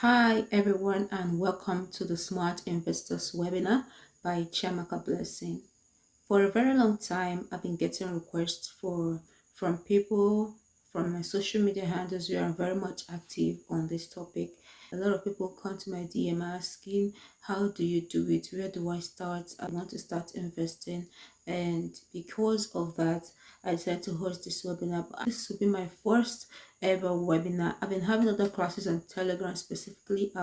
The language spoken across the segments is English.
Hi everyone and welcome to the Smart Investors webinar by Chiamaka Blessing. For a very long time, I've been getting requests from people from my social media handles who are very much active on this topic. A lot of people come to my DM asking, how do you do it? Where do I start? I want to start investing. And because of that, I decided to host this webinar. But this will be my first ever webinar. I've been having other classes on Telegram specifically.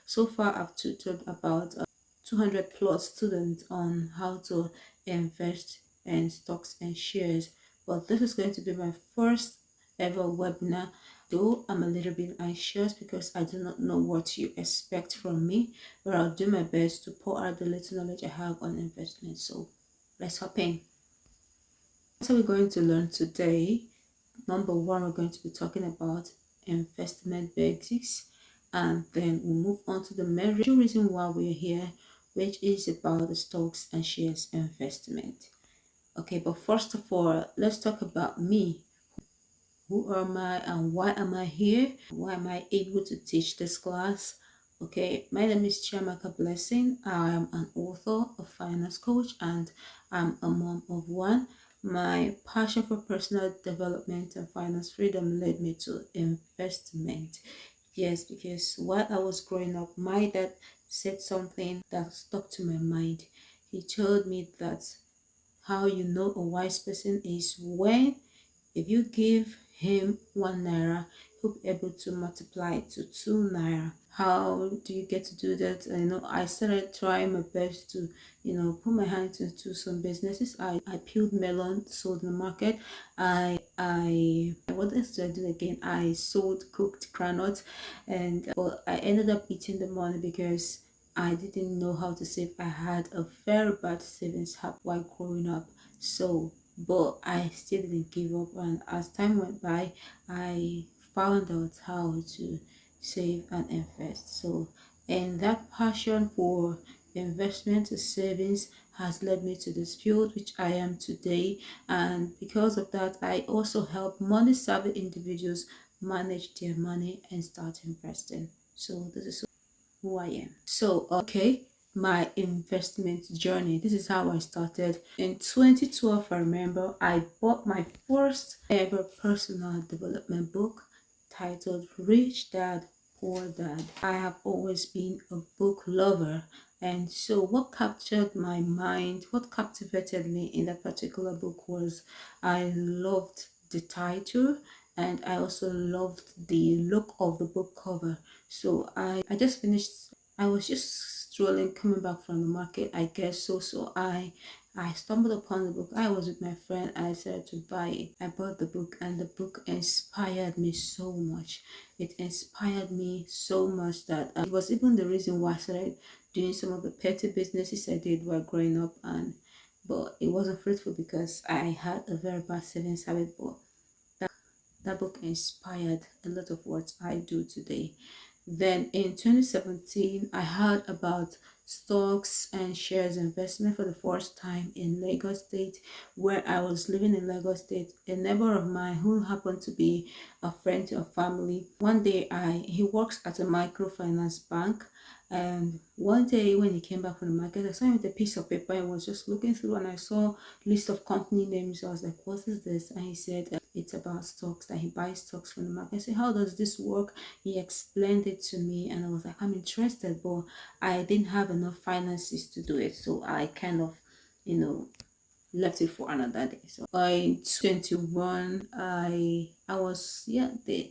So far I've tutored about 200 plus students on how to invest in stocks and shares, but this is going to be my first ever webinar. Though I'm a little bit anxious because I do not know what you expect from me, but I'll do my best to pour out the little knowledge I have on investment. So let's hop in. What are we going to learn today? Number one, we're going to be talking about investment basics, and then we'll move on to the main reason why we're here, which is about the stocks and shares investment. Okay, but first of all, let's talk about me. Who am I and why am I here? Why am I able to teach this class? Okay, my name is Chiamaka Blessing. I am an author, a finance coach, and I'm a mom of one. My passion for personal development and finance freedom led me to investment. Yes, because while I was growing up, my dad said something that stuck to my mind. He told me that how you know a wise person is when if you give him 1 naira, he'll be able to multiply it to 2 naira. How do you get to do that? I started trying my best to, put my hands into some businesses. I peeled melon, sold in the market. What else did I do again? I sold cooked granuts, and but I ended up eating the money because I didn't know how to save. I had a very bad savings habit while growing up. So but I still didn't give up, and as time went by I found out how to save and invest. So and that passion for investment and savings has led me to this field which I am today, and because of that I also help money savvy individuals manage their money and start investing. So this is who I am. So, okay, my investment journey. This is how I started. In 2012, I remember I bought my first ever personal development book titled Rich Dad, Poor Dad. I have always been a book lover. And so what captured my mind, what captivated me in that particular book was I loved the title, and I also loved the look of the book cover. So I just finished. I was just strolling, coming back from the market, I guess so. I stumbled upon the book. I was with my friend. I decided to buy it. I bought the book, and the book inspired me so much. It inspired me so much that it was even the reason why I started doing some of the petty businesses I did while growing up, and but it wasn't fruitful because I had a very bad savings habit. But that book inspired a lot of what I do today. Then in 2017, I heard about stocks and shares investment for the first time in Lagos State, where I was living in Lagos State. A neighbor of mine who happened to be a friend to a family. One day, he works at a microfinance bank, and one day when he came back from the market, I saw him with a piece of paper. I was just looking through, and I saw list of company names. I was like, "What is this?" And he said it's about stocks, that he buys stocks from the market. I said, "How does this work?" He explained it to me, and I was like, "I'm interested," but I didn't have enough finances to do it, so I kind of, left it for another day. So by 21, I was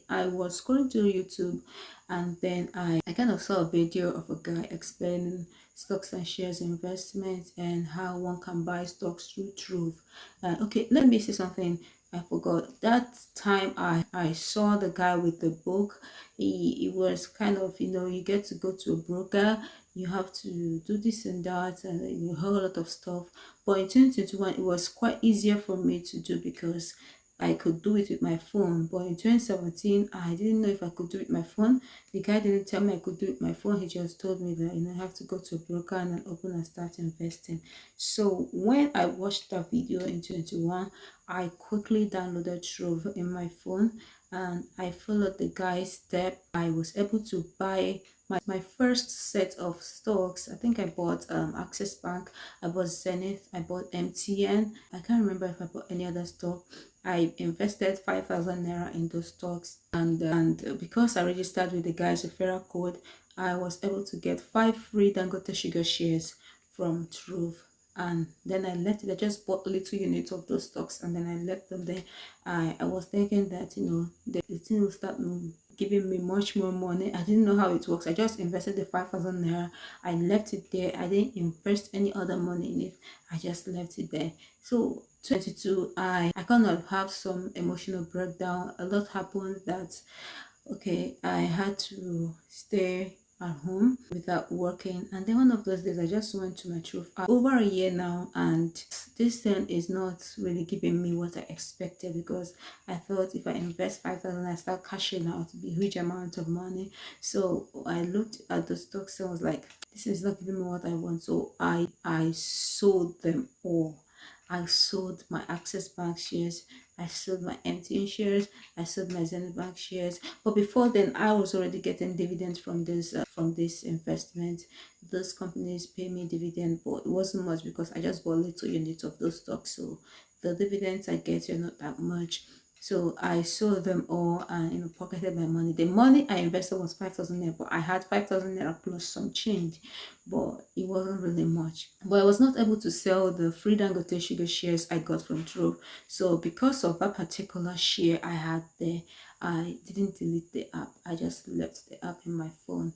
I was going to YouTube, and then I kind of saw a video of a guy explaining stocks and shares investment and how one can buy stocks through Truth. Okay, let me say something. I forgot that time I saw the guy with the book. He was kind of, you get to go to a broker, you have to do this and that, and a whole lot of stuff. But in 2021, it was quite easier for me to do because I could do it with my phone. But in 2017, I didn't know if I could do it with my phone. The guy didn't tell me I could do it with my phone. He just told me that, I have to go to a broker and then open and start investing. So when I watched that video in 2021, I quickly downloaded Trove in my phone. and I followed the guy's step. I was able to buy my first set of stocks. I think I bought Access Bank, I bought Zenith, I bought MTN. I can't remember if I bought any other stock. I invested 5,000 naira in those stocks, and because I registered with the guy's referral code, I was able to get 5 free Dangote sugar shares from Truth. And then I left it. I just bought little units of those stocks and then I left them there. I was thinking that, the thing will start giving me much more money. I didn't know how it works. I just invested the 5,000 naira. I left it there. I didn't invest any other money in it. I just left it there. So 22, I kind of have some emotional breakdown. A lot happened that, okay, I had to stay at home without working, and then one of those days I just went to my Truth app over a year now, and this thing is not really giving me what I expected, because I thought if I invest 5,000 I start cashing out a huge amount of money. So I looked at the stocks and was like, this is not giving me what I want. So I sold them all. I sold my Access Bank shares, I sold my MTN shares, I sold my Zenith Bank shares. But before then, I was already getting dividends from this investment. Those companies pay me dividend, but it wasn't much because I just bought little units of those stocks. So the dividends I get are not that much. So I sold them all and pocketed my money. The money I invested was 5,000 naira, but I had 5,000 naira plus some change, but it wasn't really much. But I was not able to sell the free Dangote sugar shares I got from Trove. So because of that particular share I had there, I didn't delete the app. I just left the app in my phone.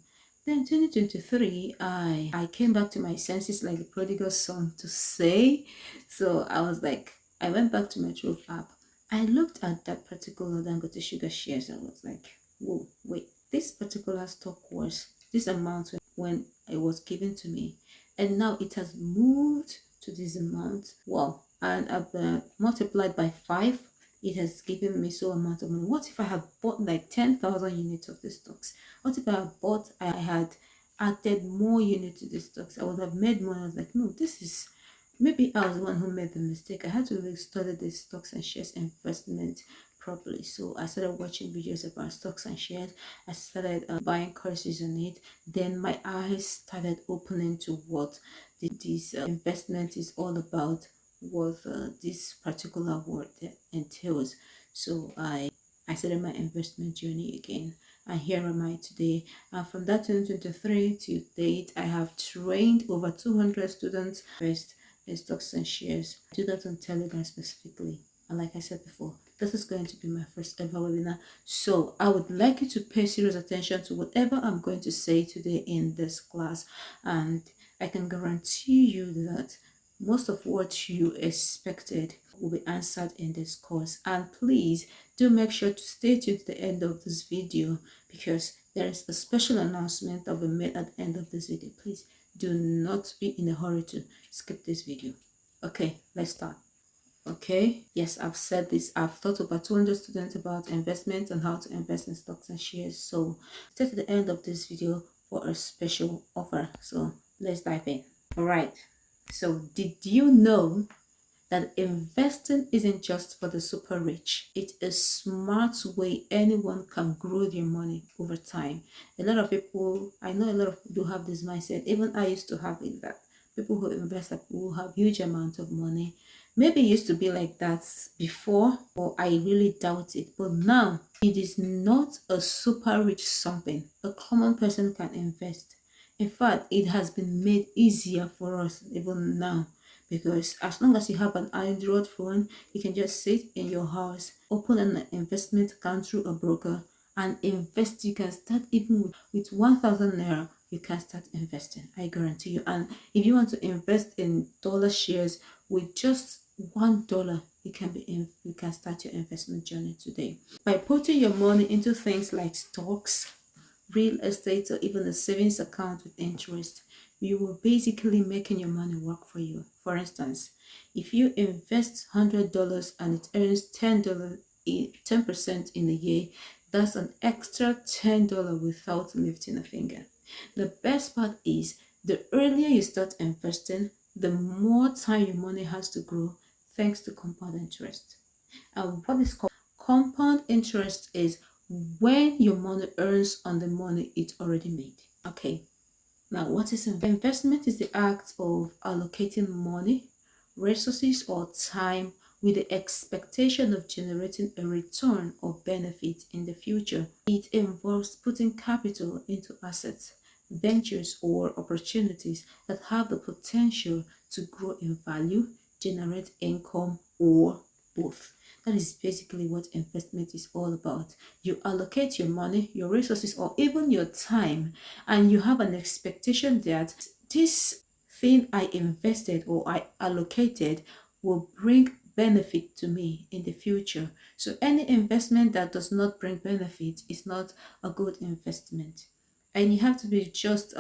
Then 2023, I came back to my senses like the prodigal son to say. So I was like, I went back to my Trove app. I looked at that particular Dangote sugar shares and was like, whoa, wait, this particular stock was this amount when it was given to me, and now it has moved to this amount. Wow. And I've multiplied by 5. It has given me so amount of money. What if I had bought like 10,000 units of the stocks? What if I had added more units to the stocks? I would have made money. I was like, no, this is, maybe I was the one who made the mistake. I had to really study the stocks and shares investment properly. So I started watching videos about stocks and shares. I started buying courses on it. Then my eyes started opening to what this investment is all about, what this particular word entails. So I started my investment journey again, and here am I today. From that 2023 to date, I have trained over 200 students first in stocks and shares. I do that on Telegram specifically, and like I said before, this is going to be my first ever webinar. So I would like you to pay serious attention to whatever I'm going to say today in this class, and I can guarantee you that most of what you expected will be answered in this course. And please do make sure to stay tuned to the end of this video, because there is a special announcement that will be made at the end of this video. Please do not be in a hurry to skip this video. Okay, let's start. Okay, yes, I've said this. I've taught over 200 students about investment and how to invest in stocks and shares. So stay to the end of this video for a special offer. So let's dive in. All right, so did you know that investing isn't just for the super rich? It's a smart way anyone can grow their money over time. A lot of people, I know a lot of people do have this mindset. Even I used to have it, that people who invest are people who have huge amounts of money. Maybe it used to be like that before, or I really doubt it. But now it is not a super rich something. A common person can invest. In fact, it has been made easier for us even now, because as long as you have an Android phone, you can just sit in your house, open an investment account through a broker, and invest. You can start even with 1,000 naira. You can start investing, I guarantee you. And if you want to invest in dollar shares with just $1, you can start your investment journey today by putting your money into things like stocks, real estate, or even a savings account with interest. You will basically making your money work for you. For instance, if you invest $100 and it earns $10, 10% in a year, that's an extra $10 without lifting a finger. The best part is, the earlier you start investing, the more time your money has to grow, thanks to compound interest. And what is Compound interest is when your money earns on the money it already made. Okay, now what is investment? Investment is the act of allocating money, resources, or time with the expectation of generating a return or benefit in the future. It involves putting capital into assets, ventures, or opportunities that have the potential to grow in value, generate income, or both. That is basically what investment is all about. You allocate your money, your resources, or even your time, and you have an expectation that this thing I invested or I allocated will bring benefit to me in the future. So any investment that does not bring benefit is not a good investment. And you have to be just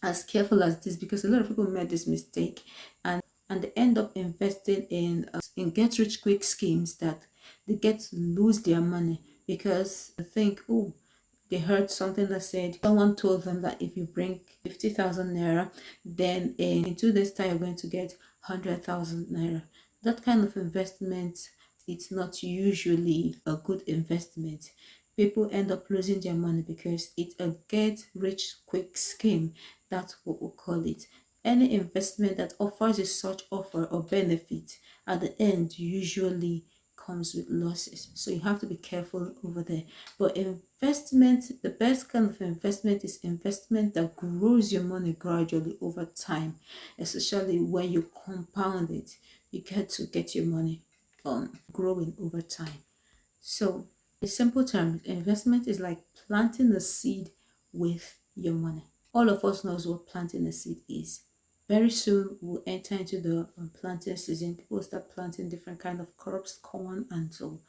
as careful as this, because a lot of people made this mistake and they end up investing in get rich quick schemes that they get to lose their money because they think, oh, they heard something that said someone told them that if you bring 50,000 naira, then in 2 days time you're going to get 100,000 naira. That kind of investment, it's not usually a good investment. People end up losing their money because it's a get rich quick scheme. That's what we call it. Any investment that offers a such offer or benefit at the end usually comes with losses, so you have to be careful over there. But investment, the best kind of investment is investment that grows your money gradually over time, especially when you compound it. You get to get your money growing over time. So in simple terms, investment is like planting a seed with your money. All of us knows what planting a seed is. Very soon we'll enter into the planting season. People start planting different kind of crops, corn and so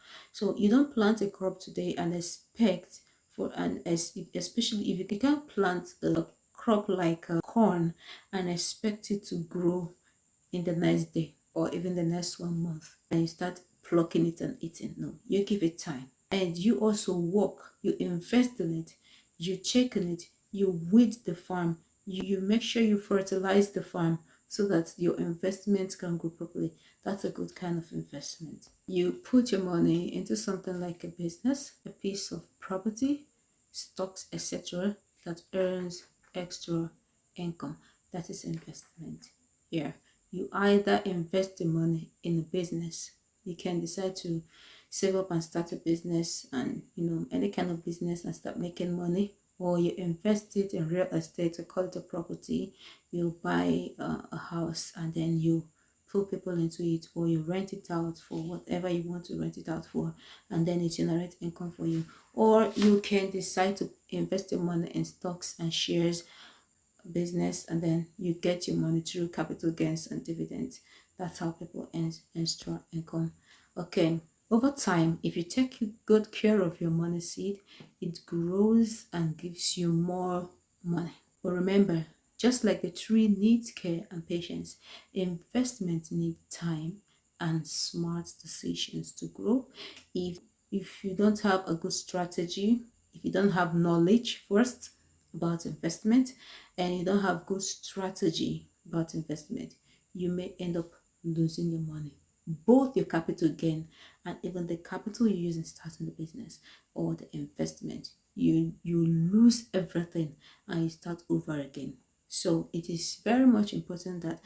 you don't plant a crop today and expect for especially if you can't plant a crop like corn and expect it to grow in the next day or even the next 1 month and you start plucking it and eating. No, you give it time, and you also work, you invest in it, you check on it, you weed the farm, you make sure you fertilize the farm so that your investment can grow properly. That's a good kind of investment. You put your money into something like a business, a piece of property, stocks, etc., that earns extra income. That is investment. Here, you either invest the money in a business. You can decide to save up and start a business, and any kind of business, and start making money, or you invest it in real estate, or call it a property. You buy a house and then you put people into it, or you rent it out for whatever you want to rent it out for, and then it generates income for you. Or you can decide to invest your money in stocks and shares business, and then you get your money through capital gains and dividends. That's how people earn extra income. Okay, over time, if you take good care of your money seed, it grows and gives you more money. But remember, just like the tree needs care and patience, investment needs time and smart decisions to grow. If you don't have a good strategy, if you don't have knowledge first about investment, and you don't have good strategy about investment, you may end up losing your money, both your capital gain and even the capital you use in starting the business or the investment. You lose everything and you start over again. So it is very much important that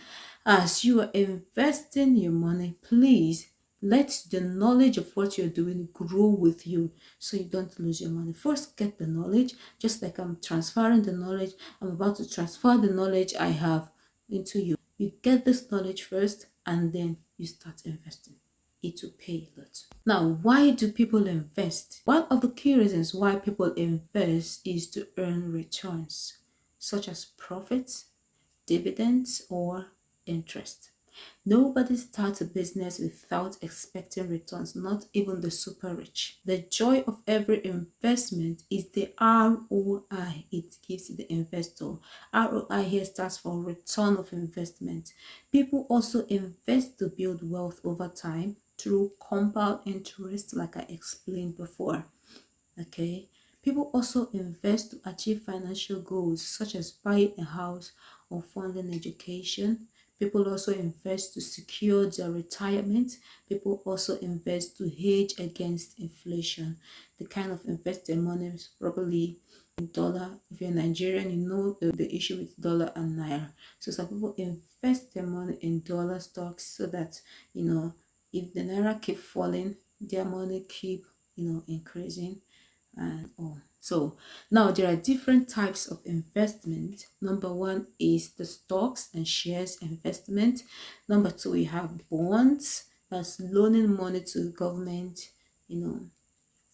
as you are investing your money, please let the knowledge of what you're doing grow with you so you don't lose your money. First, get the knowledge, just like I'm transferring the knowledge. I'm about to transfer the knowledge I have into you. You get this knowledge first and then you start investing. It will pay a lot. Now, why do people invest? One of the key reasons why people invest is to earn returns, such as profits, dividends, or interest. Nobody starts a business without expecting returns, not even the super rich. The joy of every investment is the ROI it gives the investor. ROI here stands for return of investment. People also invest to build wealth over time through compound interest, like I explained before. Okay, people also invest to achieve financial goals such as buying a house or funding education. People also invest to secure their retirement. People also invest to hedge against inflation. The kind of invest their money is probably in dollar. If you're Nigerian, you know the issue with dollar and naira. So some people invest their money in dollar stocks so that, if the naira keep falling, their money keep, increasing and all. So now there are different types of investment. Number one is the stocks and shares investment. Number two, we have bonds, that's loaning money to the government,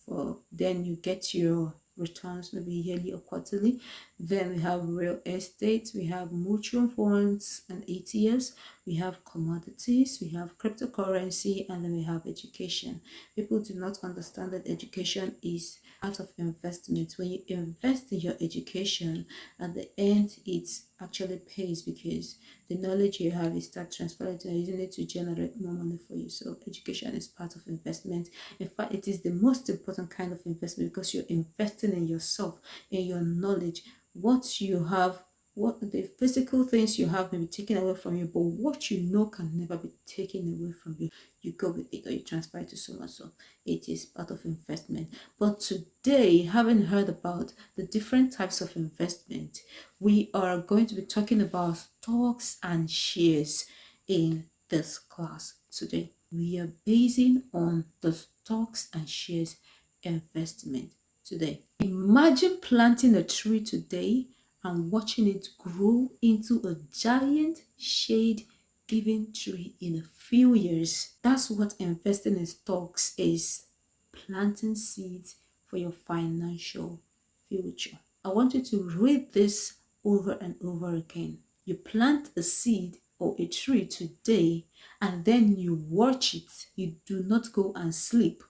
for then you get your returns maybe yearly or quarterly. Then we have real estate, we have mutual funds and ETFs, we have commodities, we have cryptocurrency, and then we have education. People do not understand that education is part of investment. When you invest in your education, at the end it actually pays, because the knowledge you have, you start transferring it and using it to generate more money for you. So education is part of investment. In fact, it is the most important kind of investment, because you're investing in yourself, in your knowledge. What you have, what the physical things you have may be taken away from you, but what you know can never be taken away from you. You go with it or you transfer it to someone. So it is part of investment. But today, having heard about the different types of investment, we are going to be talking about stocks and shares in this class today. We are basing on the stocks and shares investment today. Imagine planting a tree today and watching it grow into a giant shade giving tree in a few years. That's what investing in stocks is. Planting seeds for your financial future. I want you to read this over and over again. You plant a seed or a tree today, and then you watch it. You do not go and sleep.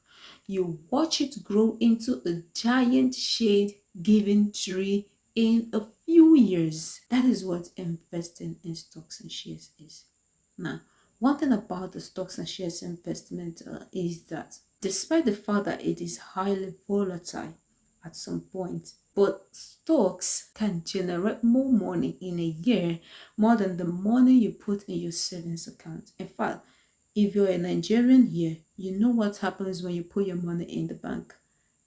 You watch it grow into a giant shade giving tree in a few years. That is what investing in stocks and shares is. Now, one thing about the stocks and shares investment is that despite the fact that it is highly volatile at some point, but stocks can generate more money in a year more than the money you put in your savings account. In fact, if you're a Nigerian here, you know what happens when you put your money in the bank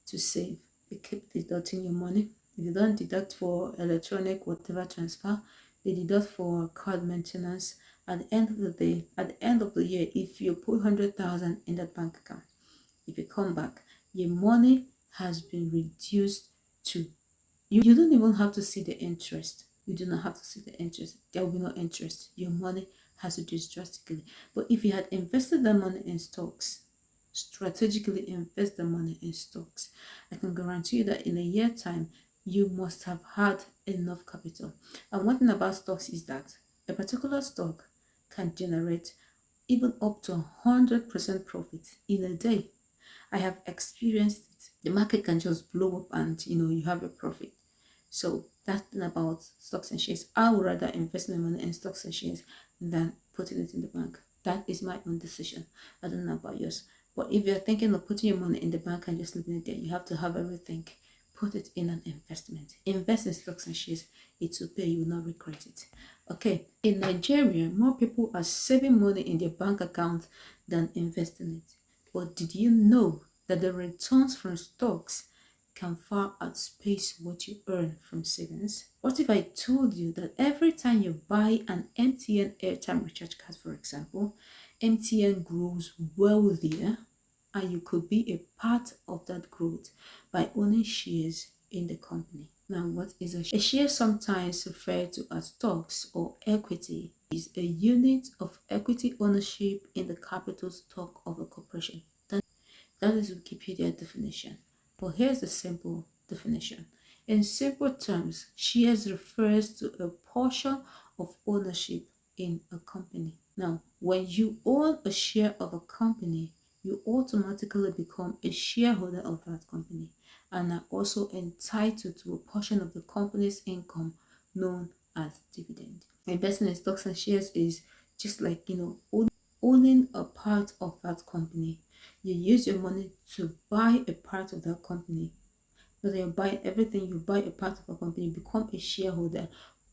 to save. They keep deducting your money. If you don't deduct for electronic whatever transfer, they deduct for card maintenance. At the end of the day, at the end of the year, if you put 100,000 in that bank account, if you come back, your money has been reduced to, you don't even have to see the interest. You do not have to see the interest. There will be no interest. Your money has reduced drastically. But if you had invested that money in stocks, strategically invest the money in stocks, I can guarantee you that in a year time, you must have had enough capital. And one thing about stocks is that a particular stock can generate even up to 100% profit in a day. I have experienced it. The market can just blow up and you have a profit. So that's thing about stocks and shares. I would rather invest my money in stocks and shares than putting it in the bank. That is my own decision. I don't know about yours. But if you're thinking of putting your money in the bank and just leaving it there, you have to have everything. Put it in an investment. Invest in stocks and shares. It will pay. You will not regret it. Okay. In Nigeria, more people are saving money in their bank account than investing it. But did you know that the returns from stocks can far outpace what you earn from savings? What if I told you that every time you buy an MTN airtime recharge card, for example, MTN grows wealthier, and you could be a part of that growth by owning shares in the company? Now, what is a share? A share, sometimes referred to as stocks or equity, is a unit of equity ownership in the capital stock of a corporation. That is Wikipedia definition. But here's the simple definition. In simple terms, shares refers to a portion of ownership in a company. Now, when you own a share of a company, you automatically become a shareholder of that company and are also entitled to a portion of the company's income known as dividend. Investing in stocks and shares is just like, owning a part of that company. You use your money to buy a part of that company. Whether you buy everything, you buy a part of a company, you become a shareholder.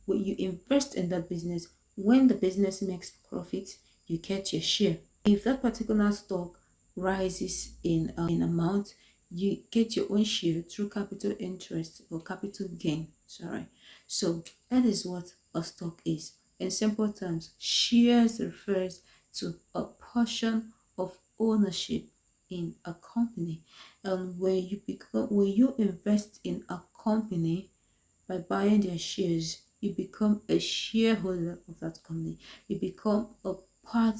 When you invest in that business, When the business makes profit, you get your share. If that particular stock rises in amount, you get your own share through capital interest or capital gain. Sorry. So that is what a stock is. In simple terms, shares refers to a portion of ownership in a company. And when you invest in a company, by buying their shares, you become a shareholder of that company. You become a part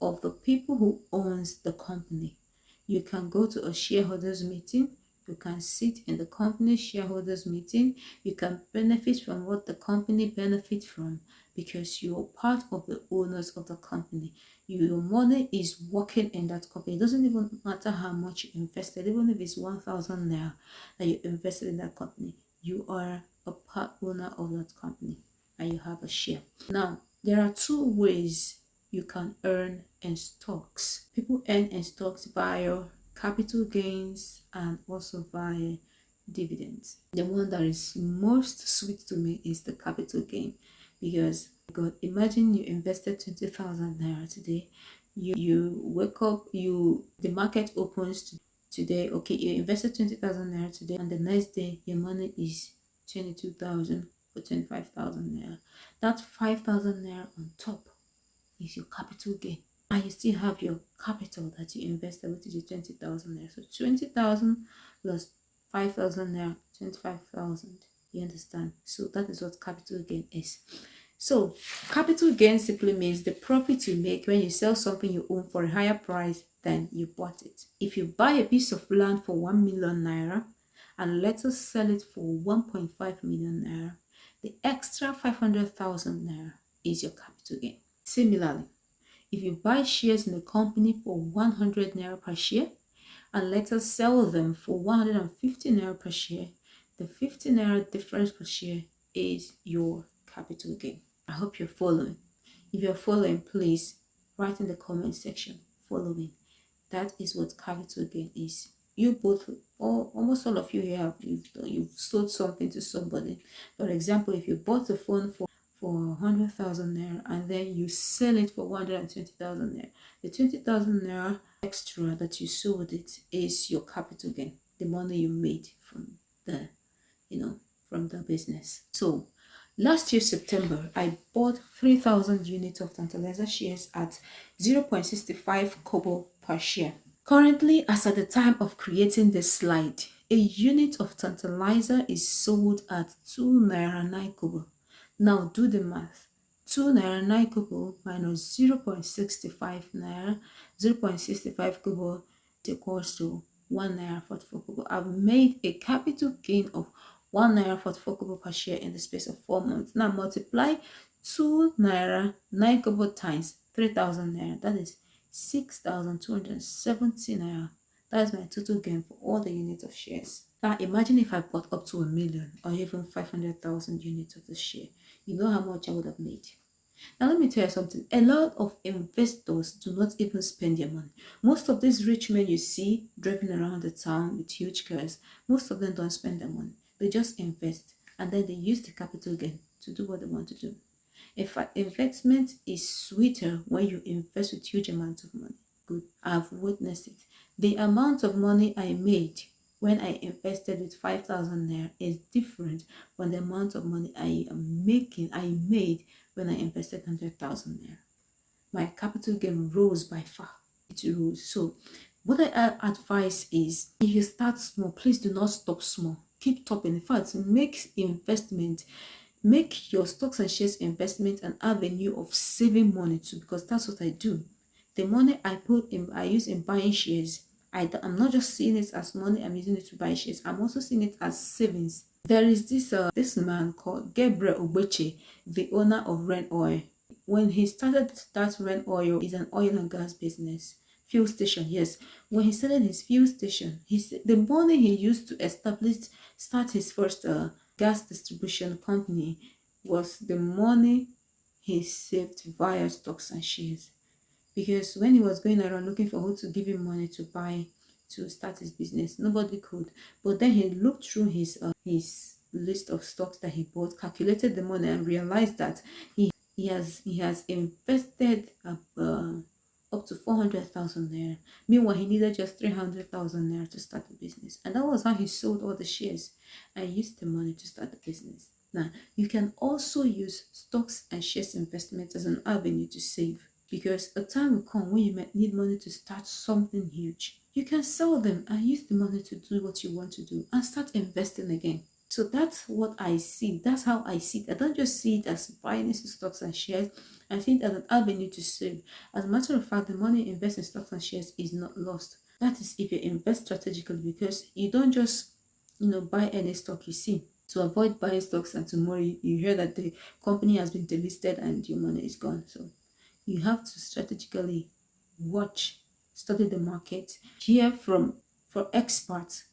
of the people who owns the company. You can go to a shareholders meeting. You can sit in the company shareholders meeting. You can benefit from what the company benefits from because you're part of the owners of the company. Your money is working in that company. It doesn't even matter how much you invested, even if it's 1,000 naira that you invested in that company. You are a part owner of that company and you have a share. Now, there are two ways you can earn in stocks. People earn in stocks via capital gains and also via dividends. The one that is most sweet to me is the capital gain because God, imagine you invested 20,000 naira today. You wake up, the market opens today. Okay, you invested 20,000 naira today, and the next day your money is 22,000 or 25,000 naira. That 5,000 naira on top is your capital gain, and you still have your capital that you invested, which is your 20,000 naira. So 20,000 plus 5,000 naira, 25,000. You understand? So that is what capital gain is. So capital gain simply means the profit you make when you sell something you own for a higher price than you bought it. If you buy a piece of land for 1 million naira and let us sell it for 1.5 million naira, the extra 500,000 naira is your capital gain. Similarly, if you buy shares in a company for 100 naira per share and let us sell them for 150 naira per share, the 50 naira difference per share is your capital gain. I hope you're following. If you're following, please write in the comment section, following. That is what capital gain is. You both, almost all of you here, you've sold something to somebody. For example, if you bought a phone for 100,000 naira and then you sell it for 120,000 naira, the 20,000 naira extra that you sold it is your capital gain, the money you made from the business. So last year September, I bought 3,000 units of Tantalizer shares at 0.65 kobo per share. Currently, as at the time of creating this slide, a unit of Tantalizer is sold at 2 naira 9 kobo. Now do the math. 2 naira 9 kobo minus 0.65 naira, 0.65 kobo equals to 1 naira 44 kobo. I've made a capital gain of 1 naira 44 kobo per share in the space of 4 months. Now multiply 2 naira 9 kobo times 3,000 naira. That is 6,270 naira. That is my total gain for all the units of shares. Now imagine if I bought up to 1 million or even 500,000 units of the share. You know how much I would have made. Now let me tell you something. A lot of investors do not even spend their money. Most of these rich men you see driving around the town with huge cars, most of them don't spend their money. They just invest and then they use the capital gain to do what they want to do. In fact, investment is sweeter when you invest with huge amounts of money. Good. I've witnessed it. The amount of money I made when I invested with 5,000 naira is different from the amount of money I made when I invested 100,000 naira. My capital gain rose by far. It rose. So what I advise is, if you start small, please do not stop small. Keep topping. In fact, make your stocks and shares investment an avenue of saving money too, because that's what I do. The money I use in buying shares, I'm not just seeing it as money I'm using it to buy shares. I'm also seeing it as savings. There is this man called Gabriel Obeche, the owner of Ren Oil. When he started that Ren Oil, is an oil and gas business. Fuel station, yes. When he started his fuel station, the money he used to start his first gas distribution company was the money he saved via stocks and shares. Because when he was going around looking for who to give him money to start his business, nobody could. But then he looked through his list of stocks that he bought, calculated the money, and realized that He has invested up to 400,000 naira. Meanwhile, he needed just 300,000 naira to start the business, and that was how he sold all the shares and used the money to start the business. Now, you can also use stocks and shares investment as an avenue to save, because a time will come when you might need money to start something huge. You can sell them and use the money to do what you want to do and start investing again. So that's what I see. That's how I see it. I don't just see it as buying into stocks and shares. I see it as an avenue to save. As a matter of fact, the money invested in stocks and shares is not lost. That is if you invest strategically, because you don't just buy any stock you see. To avoid buying stocks and tomorrow you hear that the company has been delisted and your money is gone. So you have to strategically watch, study the market, hear from experts,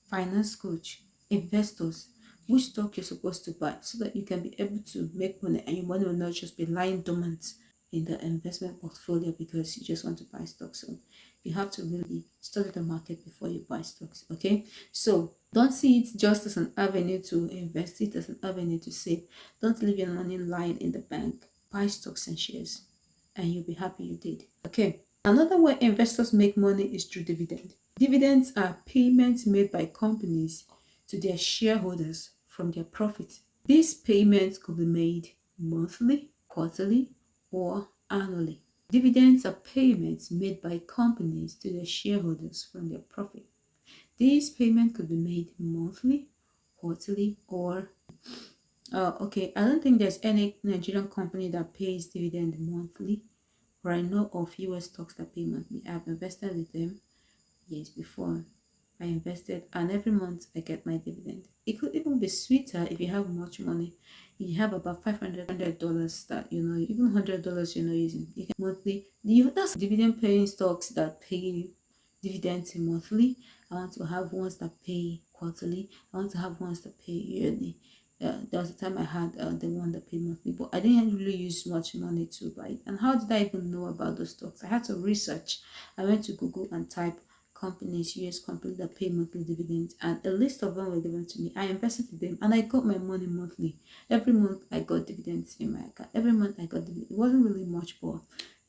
finance coach, investors, which stock you're supposed to buy, so that you can be able to make money and your money will not just be lying dormant in the investment portfolio because you just want to buy stocks. So you have to really study the market before you buy stocks. Okay, so don't see it just as an avenue to invest, it as an avenue to save. Don't leave your money lying in the bank. Buy stocks and shares and you'll be happy you did. Okay, another way investors make money is through dividend. Dividends are payments made by companies to their shareholders from their profits. These payments could be made monthly, quarterly, or annually. Dividends are payments made by companies to their shareholders from their profit. These payments could be made monthly, quarterly, or okay, I don't think there's any Nigerian company that pays dividend monthly, but I know of US stocks that pay monthly. I've invested with them years before. I invested, and every month I get my dividend. It could even be sweeter if you have much money. You have about $500 that even $100 you're not using. You can monthly. That's dividend paying stocks that pay dividends monthly. I want to have ones that pay quarterly. I want to have ones that pay yearly. There was a time I had the one that paid monthly, but I didn't really use much money to buy it. And how did I even know about those stocks? I had to research. I went to Google and type companies, US companies that pay monthly dividends, and a list of them were given to me. I invested in them and I got my money monthly. Every month I got dividends in my account. Every month I got dividends. It wasn't really much, but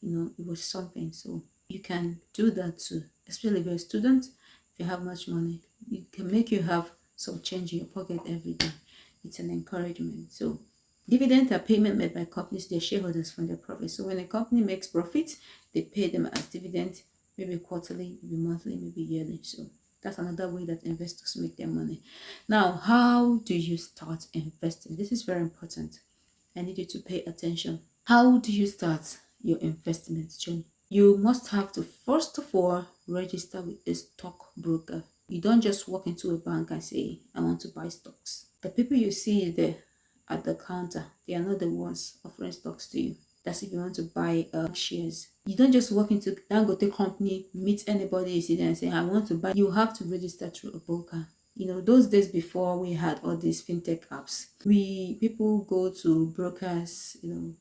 it was something. So you can do that too, especially if you're a student. If you have much money, it can make you have some change in your pocket every day. It's an encouragement. So dividends are payment made by companies to their shareholders from their profits. So when a company makes profits, they pay them as dividends, maybe quarterly, maybe monthly, maybe yearly. So that's another way that investors make their money. Now, how do you start investing? This is very important. I need you to pay attention. How do you start your investment journey? You must have to first of all register with a stockbroker. You don't just walk into a bank and say, I want to buy stocks. The people you see there at the counter, they are not the ones offering stocks to you. That's if you want to buy shares. You don't just walk into Dangote company, meet anybody you see there and say, I want to buy. You have to register through a broker. Those days before we had all these fintech apps, people go to brokers,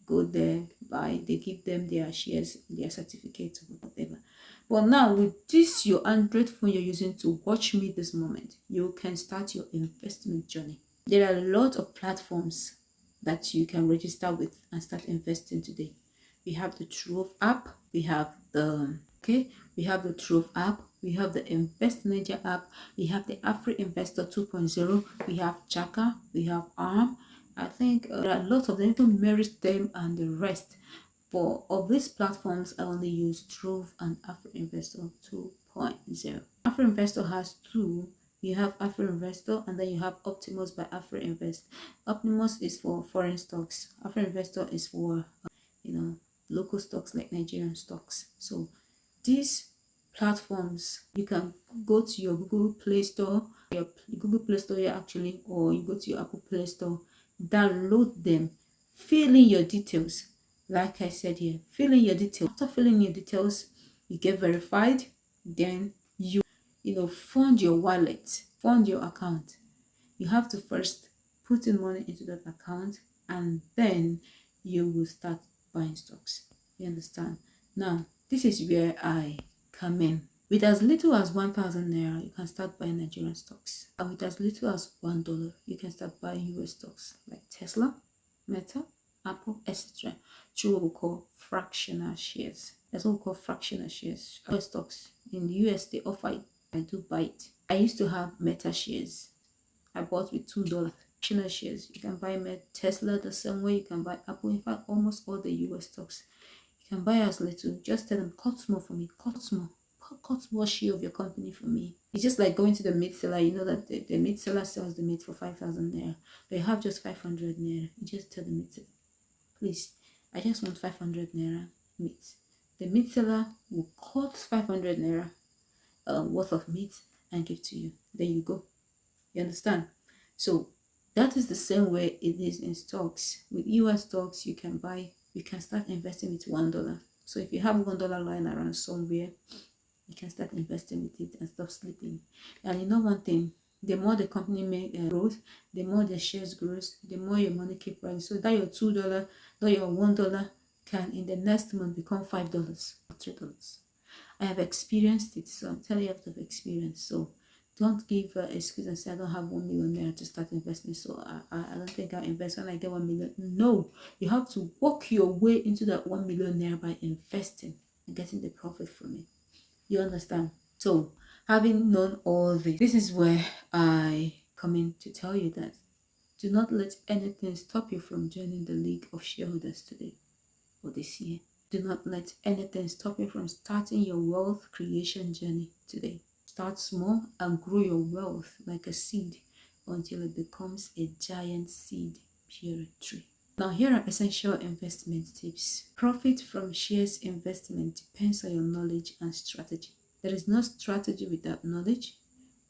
go there, buy, they give them their shares, their certificates or whatever. But now with this your Android phone you're using to watch me this moment, you can start your investment journey. There are a lot of platforms that you can register with and start investing today. We have the Trove app, we have the Trove app, we have the Invest Niger app, we have the Afri Investor 2.0, we have Chaka, we have ARM. I think there are lots of them, even Meristem and the rest. But of these platforms, I only use Trove and Afri Investor 2.0. Afri Investor has two. You have Afri Investor and then you have Optimus by Afri Invest. Optimus is for foreign stocks. Afri Investor is for local stocks like Nigerian stocks. So these platforms, you can go to your Google Play Store, your Google Play Store here actually, or you go to your Apple Play Store, download them, fill in your details. Like I said here, fill in your details. After filling your details, you get verified, then you fund your wallet, fund your account. You have to first put in money into that account and then you will start buying stocks. You understand? Now, this is where I come in. With as little as 1,000 naira, you can start buying Nigerian stocks. And with as little as $1, you can start buying US stocks like Tesla, Meta, Apple, etc. through what we call fractional shares. That's what we call fractional shares. US stocks in the US, they offer it. I do buy it. I used to have Meta shares. I bought with $2. Fractional shares. You can buy Tesla the same way. You can buy Apple. In fact, almost all the US stocks. You can buy as little. Just tell them, cut small for me. Cut small. Cut small share of your company for me. It's just like going to the meat seller. You know that the meat seller sells the meat for 5,000 naira. They have just 500 naira. You just tell the meat seller, please, I just want 500 naira meat. The meat seller will cut 500 naira worth of meat and give to you. There you go. You understand? So that is the same way it is in stocks. With US stocks, you can start investing with $1. So if you have $1 lying around somewhere, you can start investing with it and stop sleeping. And you know one thing, the more the company grows, the more the shares grows, the more your money keep rising. So that your $2, that your $1 can in the next month become $5 or $3. I have experienced it, so I'm telling you out of experience. So don't give excuse and say I don't have 1 million naira to start investing, so I don't think I'll invest when I get 1 million. No, you have to work your way into that 1 million naira by investing and getting the profit from it. You understand? So having known all this is where I come in to tell you that do not let anything stop you from joining the League of Shareholders today or this year. Do not let anything stop you from starting your wealth creation journey today. Start small and grow your wealth like a seed until it becomes a giant seed-bearing tree. Now, here are essential investment tips. Profit from shares investment depends on your knowledge and strategy. There is no strategy without knowledge,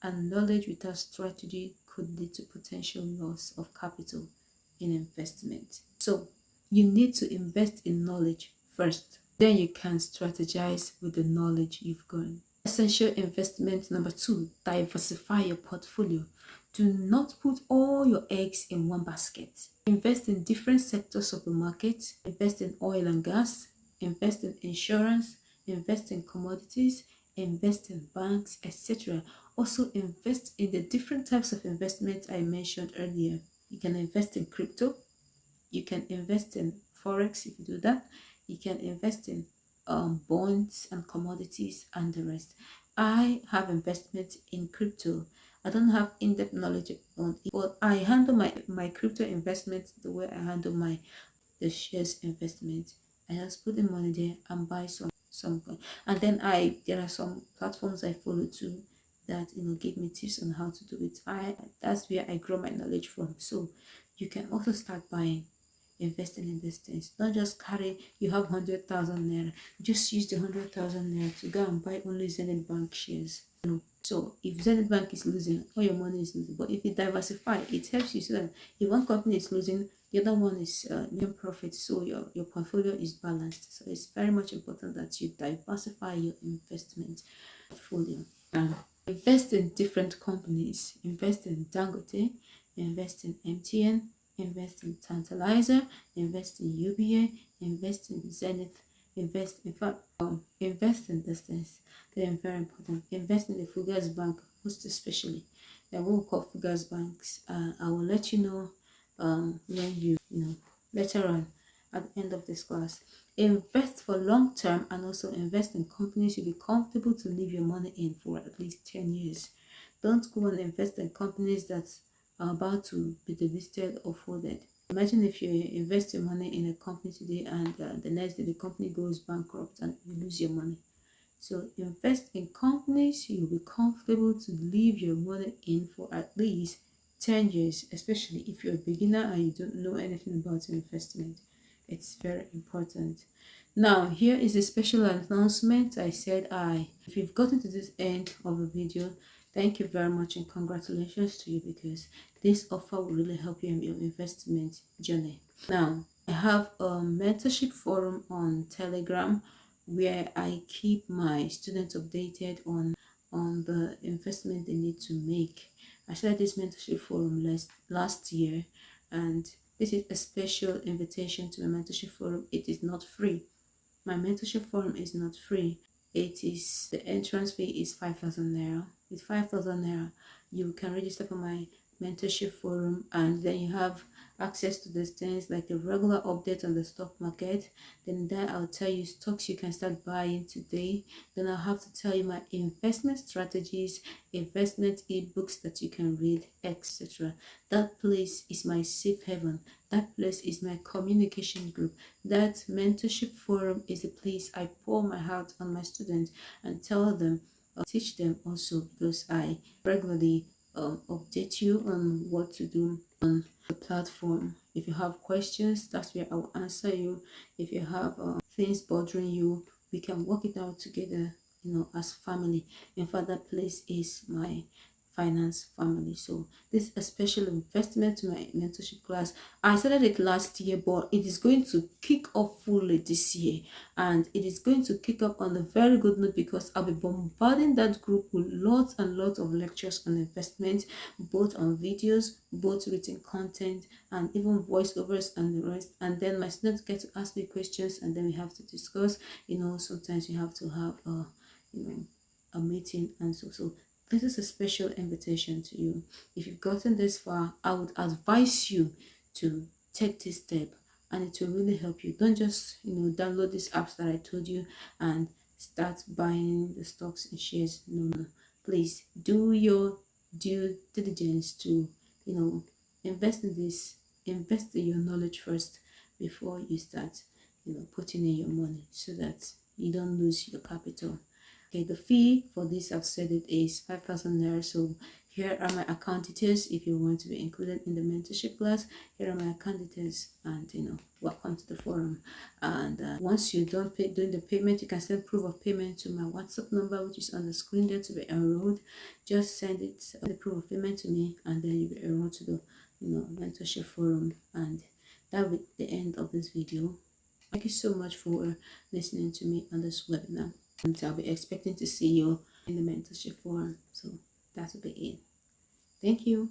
and knowledge without strategy could lead to potential loss of capital in investment. So, you need to invest in knowledge first. Then you can strategize with the knowledge you've gained. Essential investment number 2, diversify your portfolio. Do not put all your eggs in one basket. Invest in different sectors of the market. Invest in oil and gas. Invest in insurance. Invest in commodities. Invest in banks, etc. Also invest in the different types of investment I mentioned earlier. You can invest in crypto. You can invest in forex if you do that. You can invest in bonds and commodities and the rest. I have investment in crypto. I don't have in-depth knowledge on it, but I handle my crypto investment the way I handle the shares investment. I just put the money there and buy some coin. And then there are some platforms I follow too that give me tips on how to do it. That's where I grow my knowledge from. So you can also start buying, investing in these things. Don't just carry, you have 100,000 naira, just use the 100,000 naira to go and buy only Zenith Bank shares. No. So if Zenith Bank is losing, all your money is losing. But if you diversify, it helps you so that if one company is losing, the other one is making profit. So your portfolio is balanced. So it's very much important that you diversify your investment portfolio. Invest in different companies. Invest in Dangote, invest in MTN, invest in Tantalizer, invest in UBA, invest in Zenith, invest in these things. They are very important. Invest in the Fugas Bank, most especially. They will call Fugas banks. I will let you know when you later on at the end of this class. Invest for long term and also invest in companies you'll be comfortable to leave your money in for at least 10 years. Don't go and invest in companies that are about to be delisted or folded. Imagine if you invest your money in a company today and the next day the company goes bankrupt and you lose your money. So invest in companies you'll be comfortable to leave your money in for at least 10 years, especially if you're a beginner and you don't know anything about investment. It's very important. Now, here is a special announcement. I said if you've gotten to this end of the video, thank you very much and congratulations to you, because this offer will really help you in your investment journey. Now, I have a mentorship forum on Telegram where I keep my students updated on the investment they need to make. I started this mentorship forum last year, and this is a special invitation to my mentorship forum. It is not free. My mentorship forum is not free. The entrance fee is 5,000 naira. With 5,000 naira, you can register for my mentorship forum, and then you have access to these things like a regular update on the stock market. Then I'll tell you stocks you can start buying today. Then I'll have to tell you my investment strategies, investment ebooks that you can read, etc. That place is my safe haven. That place is my communication group. That mentorship forum is a place I pour my heart on my students and tell them, teach them also, because I regularly update you on what to do on the platform. If you have questions, that's where I will answer you. If you have things bothering you, we can work it out together, as family. In fact, that place is my finance family. So this is a special investment to my mentorship class. I started it last year, but it is going to kick off fully this year, and it is going to kick up on a very good note because I'll be bombarding that group with lots and lots of lectures on investment, both on videos, both written content, and even voiceovers and the rest. And then my students get to ask me questions, and then we have to discuss. Sometimes you have to have a meeting, and so this is a special invitation to you. If you've gotten this far, I would advise you to take this step, and it will really help you. Don't just download these apps that I told you and start buying the stocks and shares. No. Please do your due diligence to invest in this. Invest in your knowledge first before you start putting in your money, so that you don't lose your capital. Okay, the fee for this, I've said it, is 5,000 naira. So here are my account details if you want to be included in the mentorship class. Here are my account details, and welcome to the forum. And once you're done doing the payment, you can send proof of payment to my WhatsApp number, which is on the screen there, to be enrolled. Just send it, the proof of payment, to me, and then you'll be enrolled to the mentorship forum. And that will be the end of this video. Thank you so much for listening to me on this webinar. And I'll be expecting to see you in the mentorship forum. So that will be it. Thank you.